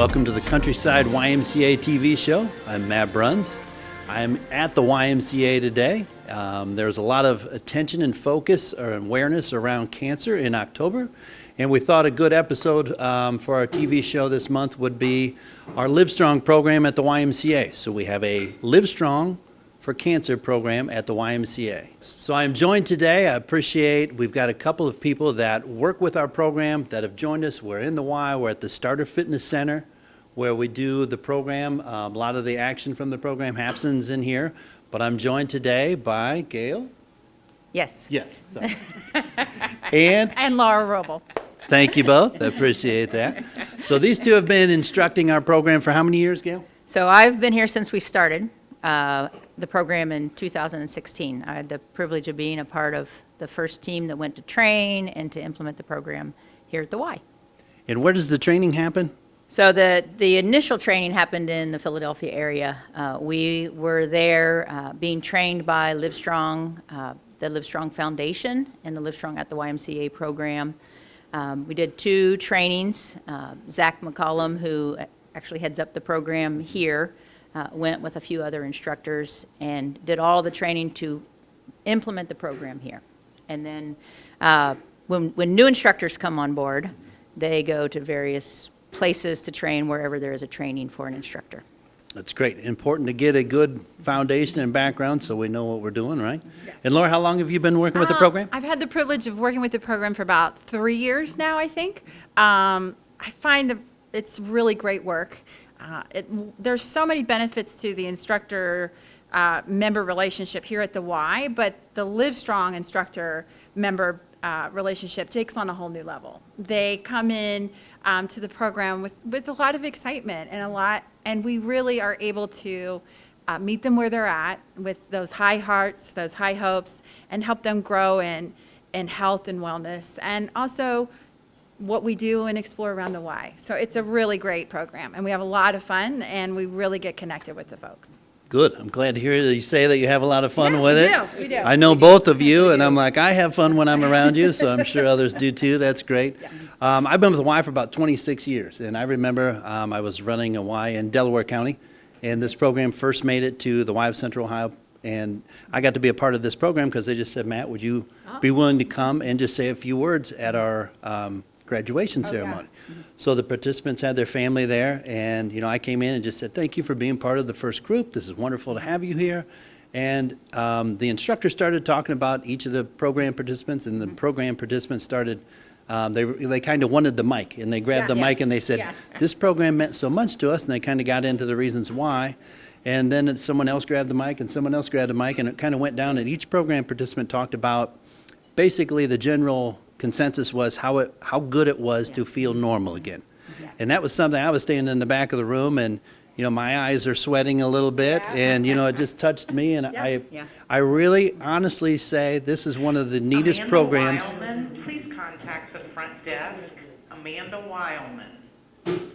Welcome to the Countryside YMCA TV show. I'm Matt Bruns. I'm at the YMCA today. There's a lot of attention and focus or awareness around cancer in October, and we thought a good episode for our TV show this month would be our LiveStrong program at the YMCA. So we have a LiveStrong for Cancer program at the YMCA. So I'm joined today. We've got a couple of people that work with our program that have joined us. We're in the Y, we're at the Starter Fitness Center where we do the program. A lot of the action from the program happens in here, but I'm joined today by Gail. Yes. Yes. Sorry. and Laura Roble. Thank you both. I appreciate that. So these two have been instructing our program for how many years, Gail? So I've been here since we started the program in 2016. I had the privilege of being a part of the first team that went to train and to implement the program here at the Y. And where does the training happen? So the initial training happened in the Philadelphia area. We were there being trained by LiveStrong, the LiveStrong Foundation, and the LiveStrong at the YMCA program. We did 2 trainings. Zach McCollum, who actually heads up the program here, went with a few other instructors and did all the training to implement the program here. And then when new instructors come on board, they go to various places to train wherever there is a training for an instructor. That's great. Important to get a good foundation and background so we know what we're doing, right? Yeah. And Laura, how long have you been working with the program? I've had the privilege of working with the program for about 3 years now, I think. I find that it's really great work. There's so many benefits to the instructor member relationship here at the Y, but the LiveStrong instructor member relationship takes on a whole new level. They come in to the program with a lot of excitement and we really are able to meet them where they're at with those high hearts, those high hopes, and help them grow in health and wellness, and also what we do and explore around the Y. So it's a really great program, and we have a lot of fun, and we really get connected with the folks. Good. I'm glad to hear that you say that you have a lot of fun with it. We do. I know both of you, and I'm like, I have fun when I'm around you, so I'm sure others do too. That's great. Yeah. I've been with the Y for about 26 years, and I remember I was running a Y in Delaware County, and this program first made it to the Y of Central Ohio, and I got to be a part of this program because they just said, Matt, would you be willing to come and just say a few words at our graduation ceremony? Mm-hmm. So the participants had their family there, and I came in and just said, thank you for being part of the first group. This is wonderful to have you here. And the instructor started talking about each of the program participants, and the program participants started, they kind of wanted the mic, and they grabbed the mic and they said, this program meant so much to us, and they kind of got into the reasons why. And then someone else grabbed the mic, and someone else grabbed the mic, and it kind of went down, and each program participant talked about basically the general consensus was how good it was to feel normal again. And that was something. I was standing in the back of the room, and my eyes are sweating a little bit, and it just touched me, and I really honestly say this is one of the neatest Amanda programs. Weilman, please contact the front desk. Amanda Weilman.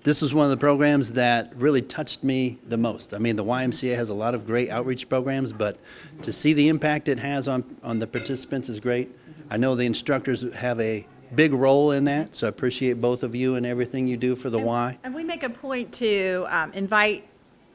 This is one of the programs that really touched me the most. I mean, the YMCA has a lot of great outreach programs, but to see the impact it has on the participants is great. I know the instructors have a big role in that, so I appreciate both of you and everything you do for the Y. And we make a point to invite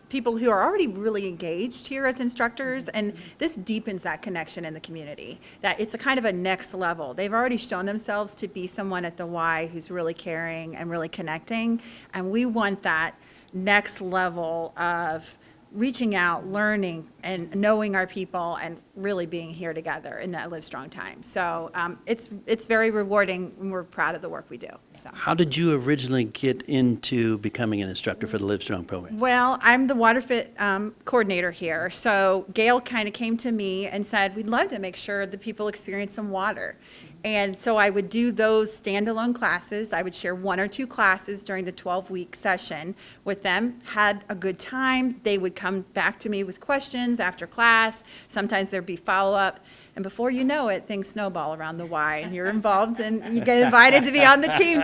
people who are already really engaged here as instructors, and this deepens that connection in the community, that it's a kind of a next level. They've already shown themselves to be someone at the Y who's really caring and really connecting, and we want that next level of reaching out, learning, and knowing our people, and really being here together in that LiveStrong time. So it's very rewarding, and we're proud of the work we do. So. How did you originally get into becoming an instructor for the LiveStrong program? Well, I'm the WaterFit coordinator here. So Gail kind of came to me and said, we'd love to make sure that people experience some water. And so I would do those standalone classes. I would share 1 or 2 classes during the 12-week session with them, had a good time. They would come back to me with questions after class. Sometimes there'd be follow-up. And before you know it, things snowball around the Y, and you're involved, and you get invited to be on the team.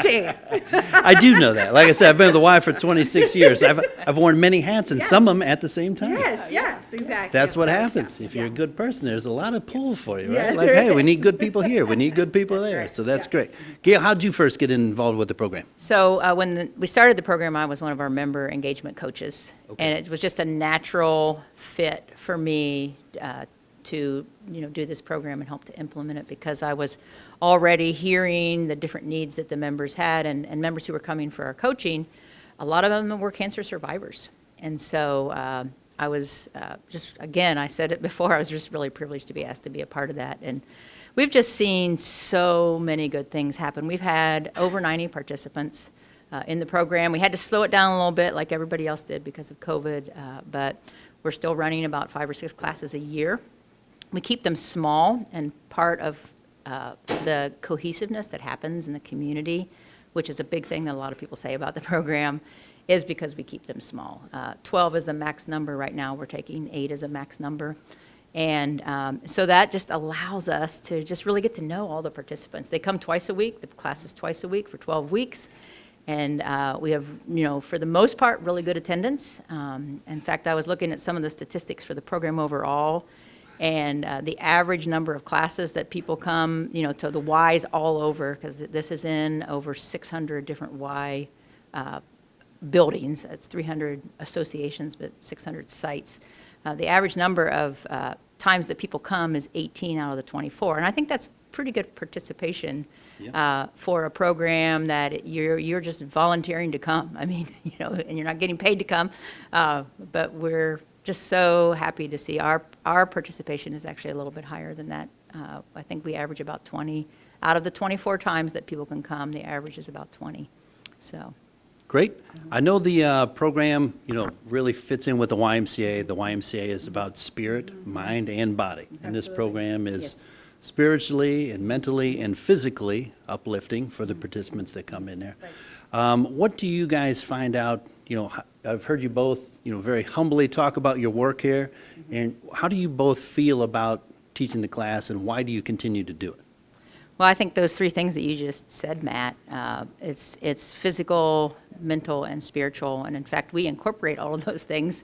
I do know that. Like I said, I've been at the Y for 26 years. I've worn many hats, and some of them at the same time. Yes, exactly. That's what happens. If you're a good person, there's a lot of pull for you, right? Like, hey, we need good people here. We need good people there. So that's great. Gail, how did you first get involved with the program? So when we started the program, I was one of our member engagement coaches. And it was just a natural fit for me to do this program and help to implement it, because I was already hearing the different needs that the members had, and members who were coming for our coaching, a lot of them were cancer survivors. And so I was again, I said it before, I was just really privileged to be asked to be a part of that. And we've just seen so many good things happen. We've had over 90 participants in the program. We had to slow it down a little bit like everybody else did because of COVID, but we're still running about 5 or 6 classes a year. We keep them small, and part of the cohesiveness that happens in the community, which is a big thing that a lot of people say about the program, is because we keep them small. 12 is the max number right now. We're taking 8 as a max number. And so that just allows us to just really get to know all the participants. They come twice a week. The class is twice a week for 12 weeks. And we have, for the most part, really good attendance. In fact, I was looking at some of the statistics for the program overall, and the average number of classes that people come, to the Ys all over, because this is in over 600 different Y buildings. It's 300 associations, but 600 sites. The average number of times that people come is 18 out of the 24, and I think that's pretty good participation for a program that you're just volunteering to come. I mean, and you're not getting paid to come, but we're just so happy to see our participation is actually a little bit higher than that. I think we average about 20 out of the 24 times that people can come. The average is about 20. So. Great. I know the program, really fits in with the YMCA. The YMCA is about spirit, mind, and body. And this program is spiritually and mentally and physically uplifting for the participants that come in there. What do you guys find out? I've heard you both, very humbly talk about your work here. And how do you both feel about teaching the class, and why do you continue to do it? Well, I think those 3 things that you just said, Matt, it's physical, mental, and spiritual. And in fact, we incorporate all of those things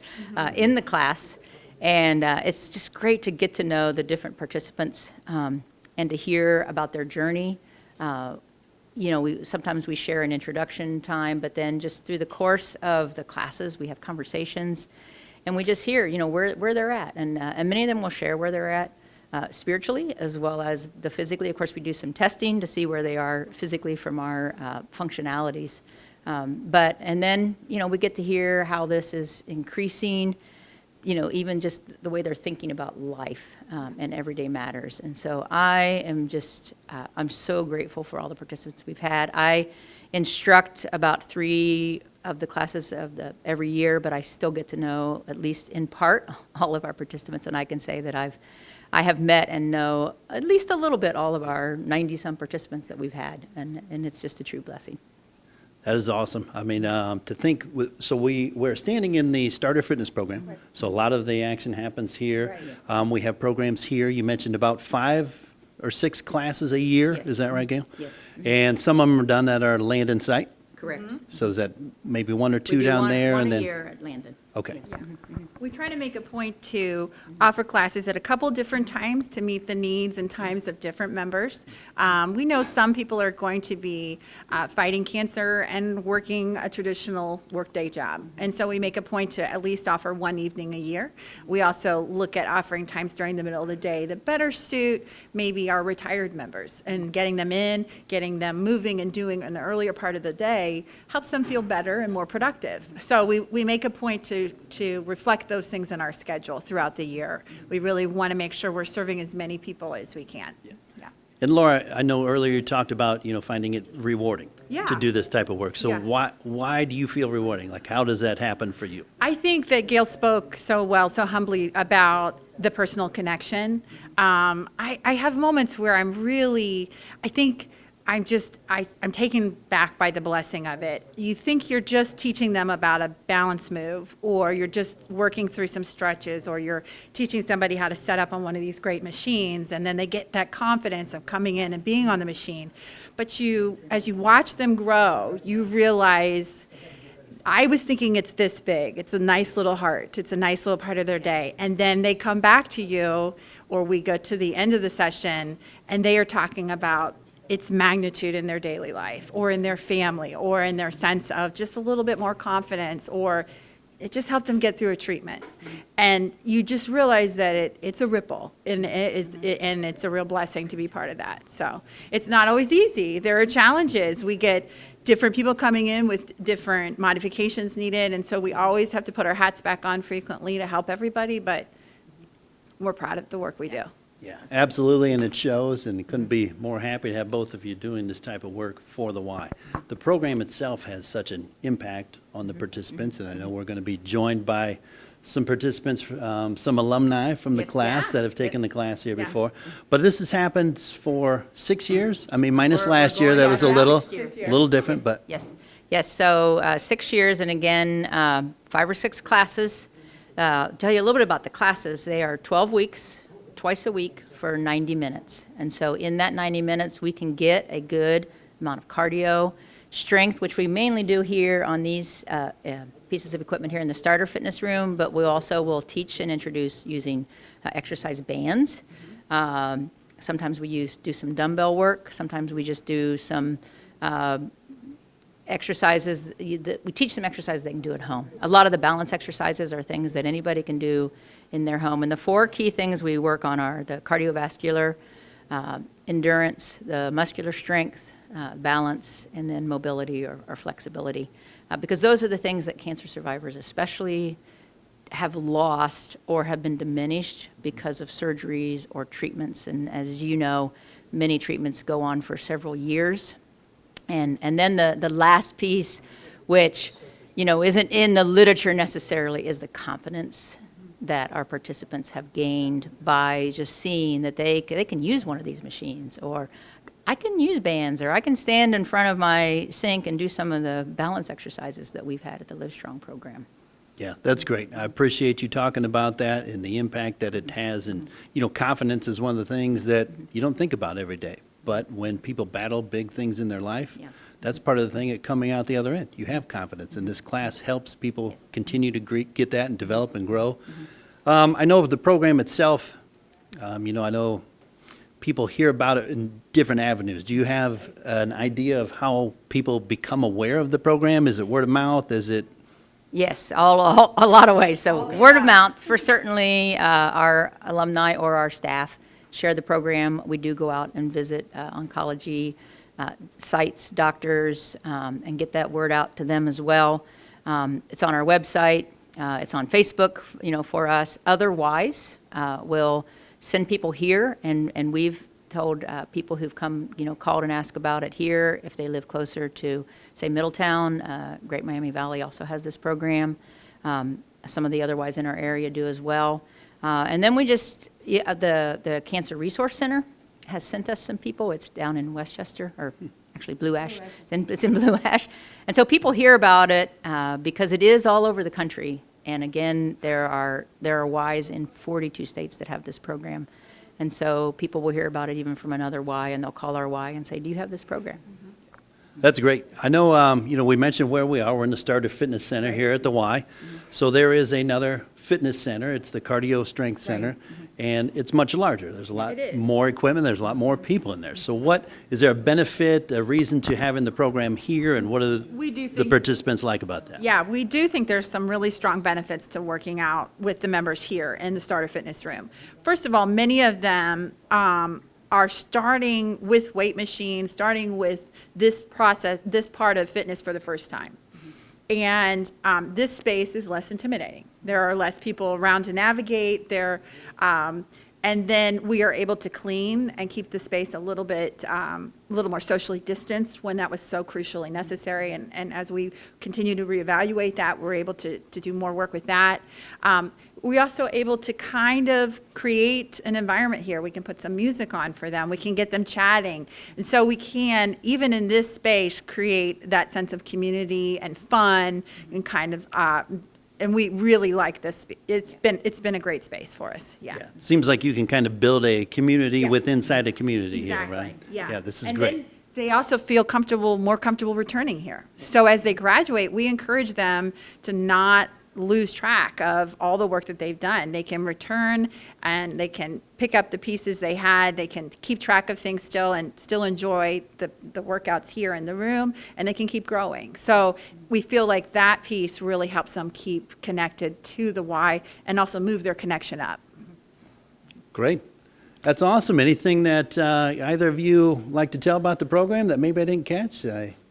in the class. And it's just great to get to know the different participants and to hear about their journey. Sometimes we share an introduction time, but then just through the course of the classes, we have conversations. And we just hear, where they're at. And many of them will share where they're at. Spiritually as well as the physically. Of course, we do some testing to see where they are physically from our functionalities. And then, we get to hear how this is increasing, even just the way they're thinking about life and everyday matters. And so I am just, I'm so grateful for all the participants we've had. I instruct about 3 of the classes of every year, but I still get to know, at least in part, all of our participants, and I can say that I have met and know at least a little bit all of our 90-some participants that we've had, and it's just a true blessing. That is awesome. I mean, to think, so we're standing in the starter fitness program, right. So a lot of the action happens here. Right. We have programs here. You mentioned about 5 or 6 classes a year. Yes. Is that right, Gail? Yes. And some of them are done at our Landon site? Correct. Mm-hmm. So is that maybe 1 or 2 down there? One and a then year at Landon. Okay. Yeah. We try to make a point to offer classes at a couple different times to meet the needs and times of different members. We know some people are going to be fighting cancer and working a traditional workday job. And so we make a point to at least offer 1 evening a year. We also look at offering times during the middle of the day that better suit maybe our retired members, and getting them in, getting them moving and doing in the earlier part of the day helps them feel better and more productive. So we make a point to reflect those things in our schedule throughout the year. We really want to make sure we're serving as many people as we can. Yeah. And Laura, I know earlier you talked about, finding it rewarding Yeah. to do this type of work. So Yeah. why do you feel rewarding? Like, how does that happen for you? I think that Gail spoke so well, so humbly about the personal connection. I have moments where I think I'm taken back by the blessing of it. You think you're just teaching them about a balance move, or you're just working through some stretches, or you're teaching somebody how to set up on one of these great machines, and then they get that confidence of coming in and being on the machine. But as you watch them grow, you realize, I was thinking it's this big. It's a nice little heart. It's a nice little part of their day. And then they come back to you, or we go to the end of the session, and they are talking about its magnitude in their daily life, or in their family, or in their sense of just a little bit more confidence, or it just helped them get through a treatment. And you just realize that it's a ripple, and it's a real blessing to be part of that. So it's not always easy. There are challenges. We get different people coming in with different modifications needed, and so we always have to put our hats back on frequently to help everybody, but we're proud of the work we do. Yeah, absolutely, and it shows, and couldn't be more happy to have both of you doing this type of work for the Y. The program itself has such an impact on the participants, and I know we're going to be joined by some participants, some alumni from the Yes, class yeah. that have taken the class here Yeah. before. But this has happened for 6 years? I mean, minus We're last year, going that on was a our little, last year. little different, but Yes, yes, so 6 years, and again, 5 or 6 classes. Tell you a little bit about the classes. They are 12 weeks, twice a week for 90 minutes. And so in that 90 minutes, we can get a good amount of cardio, strength, which we mainly do here on these pieces of equipment here in the starter fitness room, but we also will teach and introduce using exercise bands. Sometimes we do some dumbbell work. Sometimes we just do some exercises. We teach them exercises they can do at home. A lot of the balance exercises are things that anybody can do in their home. And the 4 key things we work on are the cardiovascular, endurance, the muscular strength, balance, and then mobility or flexibility. Because those are the things that cancer survivors especially have lost or have been diminished because of surgeries or treatments. And as you know, many treatments go on for several years. And then the last piece, which, isn't in the literature necessarily, is the confidence that our participants have gained by just seeing that they can use one of these machines, or I can use bands, or I can stand in front of my sink and do some of the balance exercises that we've had at the LiveStrong program. yeah, that's great. I appreciate you talking about that and the impact that it has. And, confidence is one of the things that you don't think about every day. But when people battle big things in their life, Yeah. that's part of the thing at coming out the other end. You have confidence, and this class helps people continue to get that and develop and grow. I know of the program itself, I know people hear about it in different avenues. Do you have an idea of how people become aware of the program? Is it word of mouth? Is it? Yes, a lot of ways. So word of mouth for certainly our alumni or our staff share the program. We do go out and visit oncology sites, doctors, and get that word out to them as well. It's on our website. It's on Facebook, for us. Otherwise, we'll send people here, and we've told people who've come, called and asked about it here, if they live closer to, say, Middletown. Great Miami Valley also has this program. Some of the other Ys in our area do as well. And then we the Cancer Resource Center has sent us some people. It's down in Westchester, or actually Blue Ash. It's in Blue Ash. And so people hear about it because it is all over the country. And again, there are Ys in 42 states that have this program. And so people will hear about it even from another Y, and they'll call our Y and say, do you have this program? That's great. I know, we mentioned where we are. We're in the Starter Fitness Center here at the Y. So there is another fitness center. It's the Cardio Strength Center, and it's much larger. There's a lot more equipment. There's a lot more people in there. So is there a benefit, a reason to having the program here, and what are the participants like about that? Yeah, we do think there's some really strong benefits to working out with the members here in the Starter Fitness Room. First of all, many of them are starting with weight machines, starting with this process, this part of fitness for the first time. And this space is less intimidating. There are less people around to navigate. And then we are able to clean and keep the space a little bit, a little more socially distanced when that was so crucially necessary. And as we continue to reevaluate that, we're able to do more work with that. We also able to kind of create an environment here. We can put some music on for them. We can get them chatting. And so we can, even in this space, create that sense of community and fun and kind of, and we really like this. It's been a great space for us. Yeah. Yeah, it seems like you can kind of build a community Yeah. within inside a community here, Exactly. right? Yeah. Yeah, this is And great. then they also feel more comfortable returning here. So as they graduate, we encourage them to not lose track of all the work that they've done. They can return and they can pick up the pieces they had. They can keep track of things still and still enjoy the workouts here in the room, and they can keep growing. So we feel like that piece really helps them keep connected to the Y and also move their connection up. Great. That's awesome. Anything that either of you like to tell about the program that maybe I didn't catch?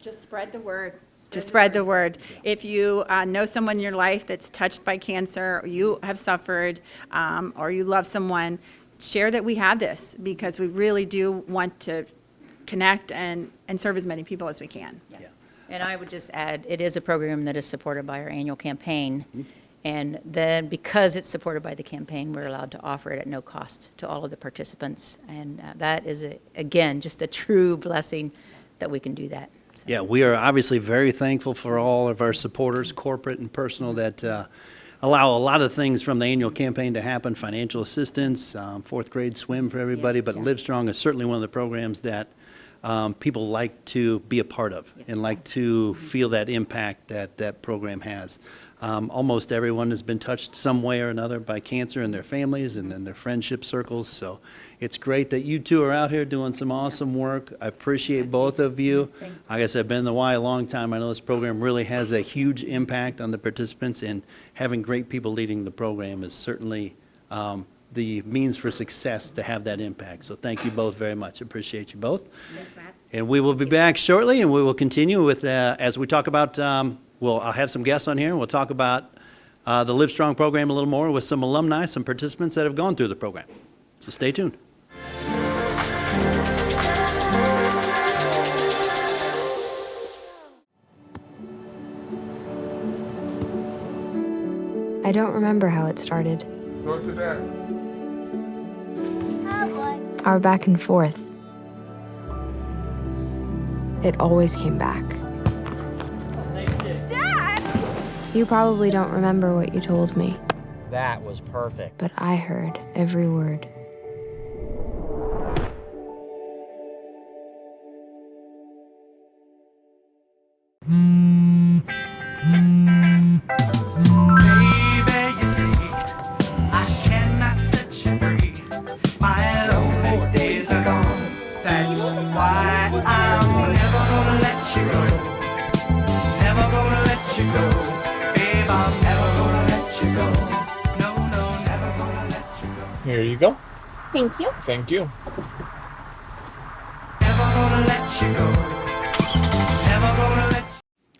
Just spread the word. Just spread the word. If you know someone in your life that's touched by cancer, or you have suffered, or you love someone, share that we have this, because we really do want to connect and serve as many people as we can. Yeah. And I would just add, it is a program that is supported by our annual campaign. And then because it's supported by the campaign, we're allowed to offer it at no cost to all of the participants. And that is, again, just a true blessing that we can do that. So. Yeah, we are obviously very thankful for all of our supporters, corporate and personal, that allow a lot of things from the annual campaign to happen, financial assistance, fourth grade swim for everybody, but LiveStrong is certainly one of the programs that people like to be a part of and like to feel that impact that that program has. Almost everyone has been touched some way or another by cancer in their families and in their friendship circles. So it's great that you two are out here doing some awesome work. I appreciate both of you. Like I said, I've been in the Y a long time. I know this program really has a huge impact on the participants, and having great people leading the program is certainly the means for success to have that impact. So thank you both very much. Appreciate you both. And we will be back shortly, and we will continue with, as we talk about, I'll have some guests on here, and we'll talk about the LiveStrong program a little more with some alumni, some participants that have gone through the program. So stay tuned. I don't remember how it started. Go to that. Our back and forth. It always came back. Dad! You probably don't remember what you told me, That was perfect. but I heard every word. Baby, you see, I cannot set you free. My lonely days are gone. That's why I'm never gonna let you go. Never gonna let you go. Babe, I'm never gonna let you go. No, no, never gonna let you go. Here you go. Thank you. Thank you. Never gonna let you go. Never gonna let you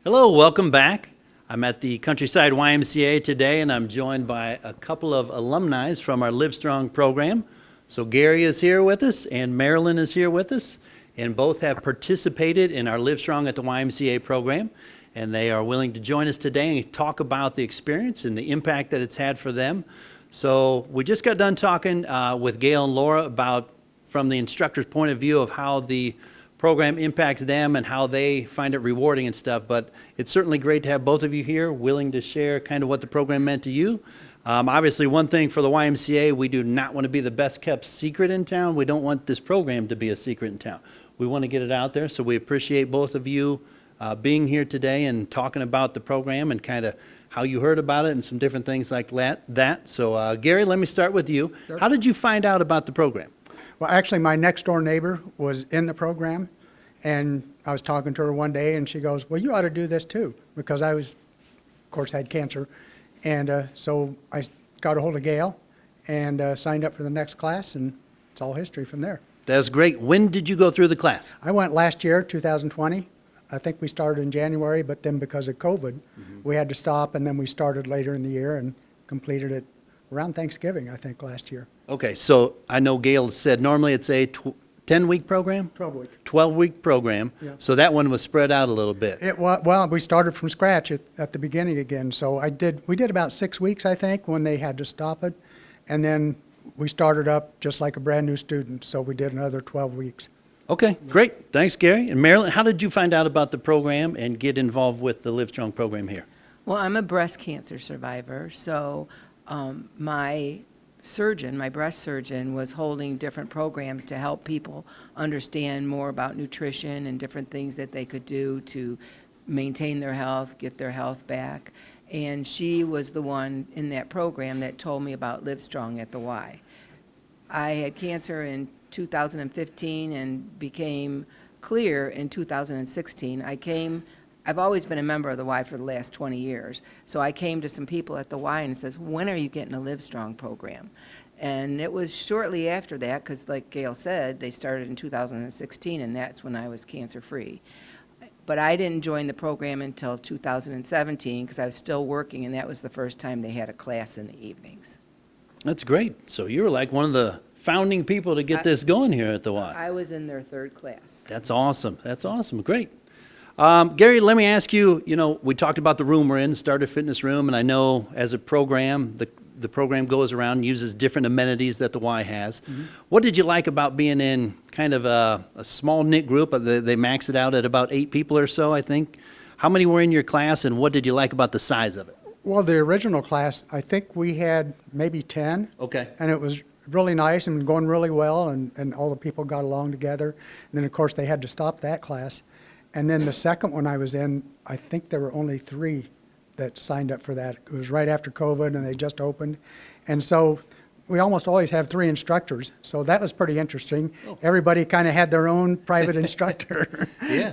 Hello, welcome back. I'm at the Countryside YMCA today, and I'm joined by a couple of alumni from our LiveStrong program. So Gary is here with us, and Marilyn is here with us, and both have participated in our LiveStrong at the YMCA program, and they are willing to join us today and talk about the experience and the impact that it's had for them. So we just got done talking with Gail and Laura about, from the instructor's point of view, of how the program impacts them and how they find it rewarding and stuff. But it's certainly great to have both of you here willing to share kind of what the program meant to you. Obviously, one thing for the YMCA, we do not want to be the best kept secret in town. We don't want this program to be a secret in town. We want to get it out there. So we appreciate both of you being here today and talking about the program and kind of how you heard about it and some different things like that. So Gary, let me start with you. Sure. How did you find out about the program? Well, actually, my next door neighbor was in the program, and I was talking to her one day, and she goes, "Well, you ought to do this too," because I was, of course, had cancer. And so I got a hold of Gail and signed up for the next class, and it's all history from there. That's great. When did you go through the class? I went last year, 2020. I think we started in January, but then because of COVID, we had to stop, and then we started later in the year and completed it around Thanksgiving, I think, last year. Okay, so I know Gail said normally it's a 10-week program? 12-week. 12-week program. Yeah. So that one was spread out a little bit. Well, we started from scratch at the beginning again. So we did about 6 weeks, I think, when they had to stop it. And then we started up just like a brand new student. So we did another 12 weeks. Okay, great. Thanks, Gary. And Marilyn, how did you find out about the program and get involved with the LiveStrong program here? Well, I'm a breast cancer survivor, so my breast surgeon, was holding different programs to help people understand more about nutrition and different things that they could do to maintain their health, get their health back. And she was the one in that program that told me about LiveStrong at the Y. I had cancer in 2015 and became clear in 2016. I've always been a member of the Y for the last 20 years. So I came to some people at the Y and says, when are you getting a LiveStrong program? And it was shortly after that, because like Gail said, they started in 2016, and that's when I was cancer-free. But I didn't join the program until 2017, because I was still working, and that was the first time they had a class in the evenings. That's great. So you were like one of the founding people to get this going here at the Y. I was in their third class. That's awesome. That's awesome. Great. Gary, let me ask you, we talked about the room we're in, Starter Fitness Room, and I know as a program, the program goes around and uses different amenities that the Y has. Mm-hmm. What did you like about being in kind of a small knit group? They max it out at about 8 people or so, I think. How many were in your class, and what did you like about the size of it? Well, the original class, I think we had maybe 10. Okay. And it was really nice and going really well, and all the people got along together. And then, of course, they had to stop that class. And then the second one I was in, I think there were only 3 that signed up for that. It was right after COVID, and they just opened. And so we almost always have 3 instructors, so that was pretty interesting. Oh. Everybody kind of had their own private instructor. Yeah.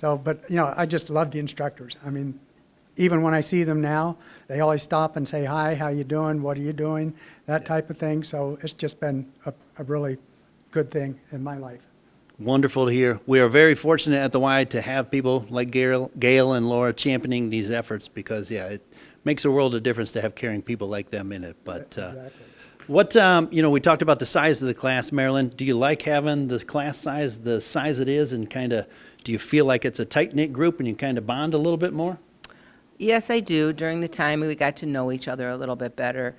But, I just love the instructors. I mean, even when I see them now, they always stop and say, hi, how you doing, what are you doing, that type of thing. So it's just been a really good thing in my life. Wonderful to hear. We are very fortunate at the Y to have people like Gail and Laura championing these efforts because, it makes a world of difference to have caring people like them in it. But Exactly. what, we talked about the size of the class, Marilyn. Do you like having the class size the size it is, and kind of do you feel like it's a tight-knit group and you kind of bond a little bit more? Yes, I do. During the time, we got to know each other a little bit better.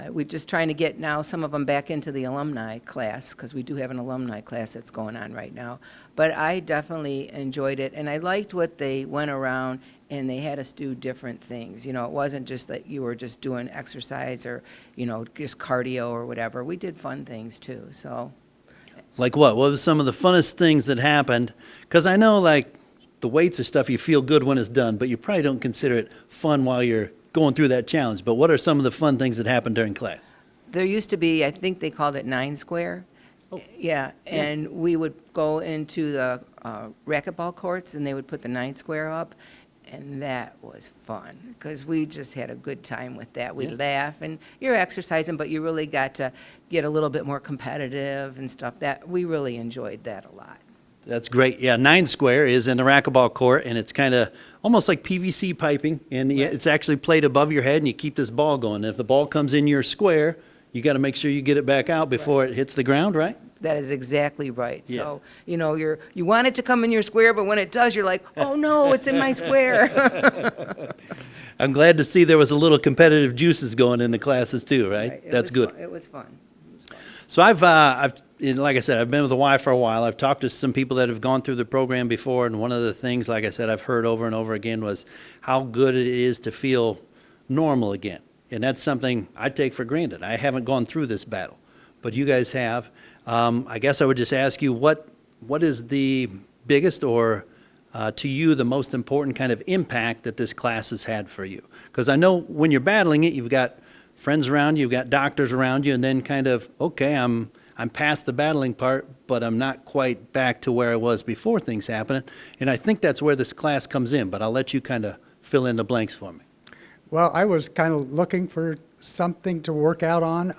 We're just trying to get now some of them back into the alumni class, because we do have an alumni class that's going on right now. But I definitely enjoyed it, and I liked what they went around and they had us do different things. It wasn't just that you were just doing exercise or, just cardio or whatever. We did fun things too, so. Like what? What was some of the funnest things that happened? Because I know, like, the weights are stuff you feel good when it's done, but you probably don't consider it fun while you're going through that challenge. But what are some of the fun things that happened during class? There used to be, I think they called it 9 square. Oh. Yeah, and we would go into the racquetball courts, and they would put the 9 square up, and that was fun because we just had a good time with that. We'd laugh, and you're exercising, but you really got to get a little bit more competitive and stuff. That we really enjoyed that a lot. That's great. Yeah, 9 square is in the racquetball court, and it's kind of almost like PVC piping, and it's actually played above your head, and you keep this ball going. And if the ball comes in your square, you got to make sure you get it back out before it hits the ground, right? That is exactly right. Yeah. So, you want it to come in your square, but when it does, you're like, oh no, it's in my square. I'm glad to see there was a little competitive juices going in the classes too, right? That's good. It was fun. So I've like I said, I've been with the Y for a while. I've talked to some people that have gone through the program before, and one of the things, like I said, I've heard over and over again was how good it is to feel normal again. And that's something I take for granted. I haven't gone through this battle, but you guys have. I guess I would just ask you, what is the biggest or to you the most important kind of impact that this class has had for you? Because I know when you're battling it, you've got friends around you, you've got doctors around you, and then kind of, okay, I'm past the battling part, but I'm not quite back to where I was before things happened. And I think that's where this class comes in, but I'll let you kind of fill in the blanks for me. Well, I was kind of looking for something to work out on.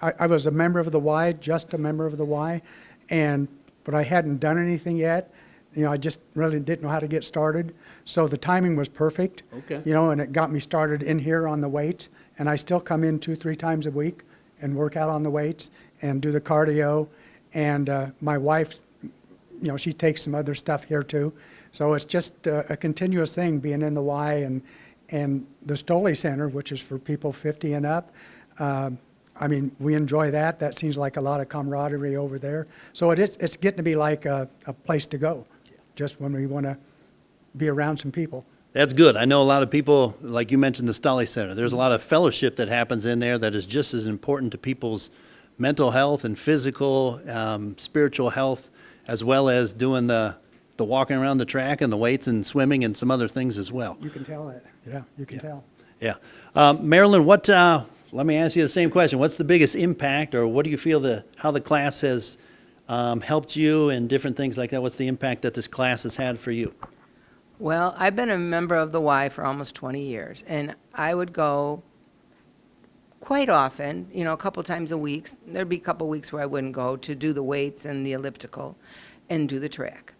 I was a member of the Y, just a member of the Y, but I hadn't done anything yet. I just really didn't know how to get started. So the timing was perfect. Okay. And it got me started in here on the weights. and I still come in 2-3 times a week and work out on the weights and do the cardio. And my wife, she takes some other stuff here too. So it's just a continuous thing being in the Y and the Stoley Center, which is for people 50 and up. We enjoy that. That seems like a lot of camaraderie over there. So it's getting to be like a place to go, just when we want to be around some people. That's good. I know a lot of people, like you mentioned, the Stoley Center. There's a lot of fellowship that happens in there that is just as important to people's mental health and physical, spiritual health, as well as doing the walking around the track and the weights and swimming and some other things as well. You can tell it. Yeah, you can tell. Yeah. Marilyn, let me ask you the same question. What's the biggest impact, or what do you feel how the class has helped you and different things like that? What's the impact that this class has had for you? Well, I've been a member of the Y for almost 20 years, and I would go quite often, a couple times a week. There'd be a couple weeks where I wouldn't go to do the weights and the elliptical and do the track.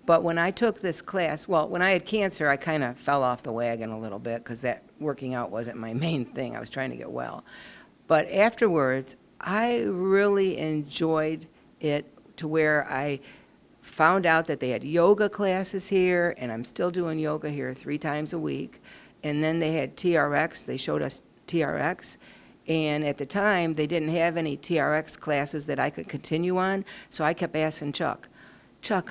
But when I took this class, when I had cancer, I kind of fell off the wagon a little bit because that working out wasn't my main thing. I was trying to get well. But afterwards, I really enjoyed it to where I found out that they had yoga classes here, and I'm still doing yoga here 3 times a week. And then they had TRX. They showed us TRX. And at the time, they didn't have any TRX classes that I could continue on, so I kept asking Chuck,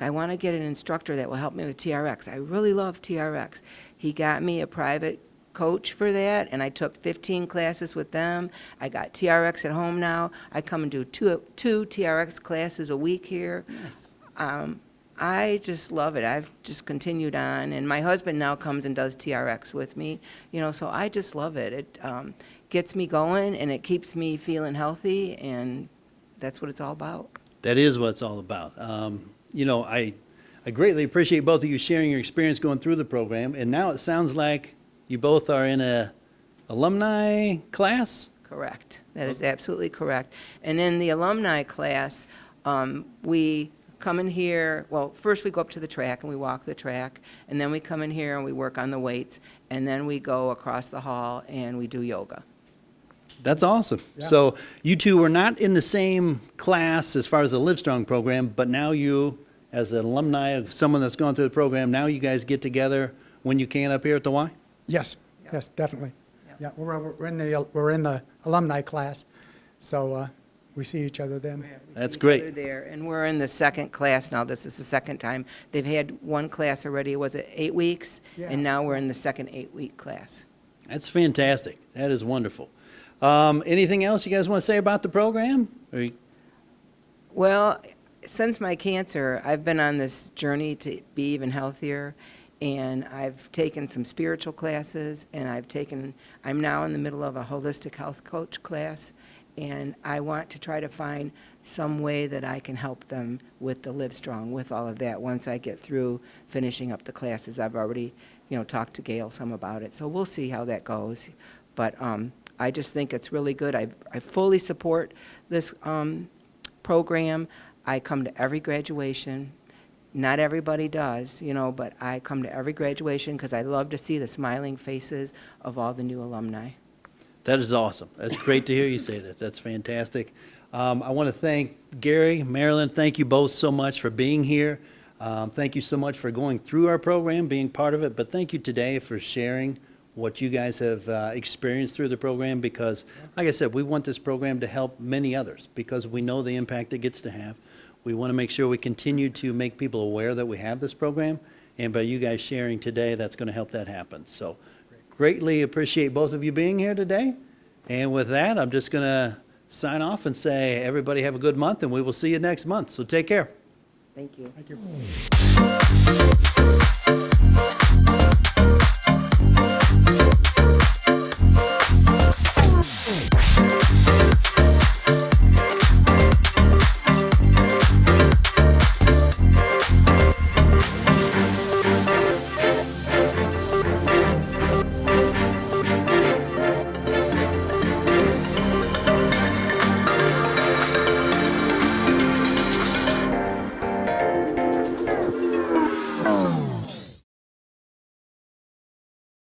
I want to get an instructor that will help me with TRX. I really love TRX. He got me a private coach for that, and I took 15 classes with them. I got TRX at home now. I come and do two TRX classes a week here. Nice. I just love it. I've just continued on, and my husband now comes and does TRX with me. So I just love it. It gets me going, and it keeps me feeling healthy, and that's what it's all about. That is what it's all about. I greatly appreciate both of you sharing your experience going through the program, and now it sounds like you both are in a alumni class? Correct. That is absolutely correct. And in the alumni class, we come in here, first we go up to the track and we walk the track, and then we come in here and we work on the weights, and then we go across the hall and we do yoga. That's awesome. Yeah. So you two were not in the same class as far as the LiveStrong program, but now you, as an alumni of someone that's gone through the program, now you guys get together when you can up here at the Y? Yes, yes, definitely. Yeah, we're in the alumni class, so we see each other then. That's Each great. other there, and we're in the second class now. This is the second time. They've had one class already, was it 8 weeks? Yeah. And now we're in the second 8-week class. That's fantastic. That is wonderful. Anything else you guys want to say about the program? Well, since my cancer, I've been on this journey to be even healthier, and I've taken some spiritual classes, and I'm now in the middle of a holistic health coach class, and I want to try to find some way that I can help them with the LiveStrong, with all of that, once I get through finishing up the classes. I've already, talked to Gail some about it, so we'll see how that goes. But I just think it's really good. I fully support this program. I come to every graduation. Not everybody does, but I come to every graduation because I love to see the smiling faces of all the new alumni. That is awesome. That's great to hear you say that. That's fantastic. I want to thank Gary, Marilyn, thank you both so much for being here. Thank you so much for going through our program, being part of it, but thank you today for sharing what you guys have experienced through the program, because, like I said, we want this program to help many others because we know the impact it gets to have. We want to make sure we continue to make people aware that we have this program, and by you guys sharing today, that's going to help that happen. So greatly appreciate both of you being here today. And with that, I'm just going to sign off and say everybody have a good month, and we will see you next month. So take care. Thank you. Thank you.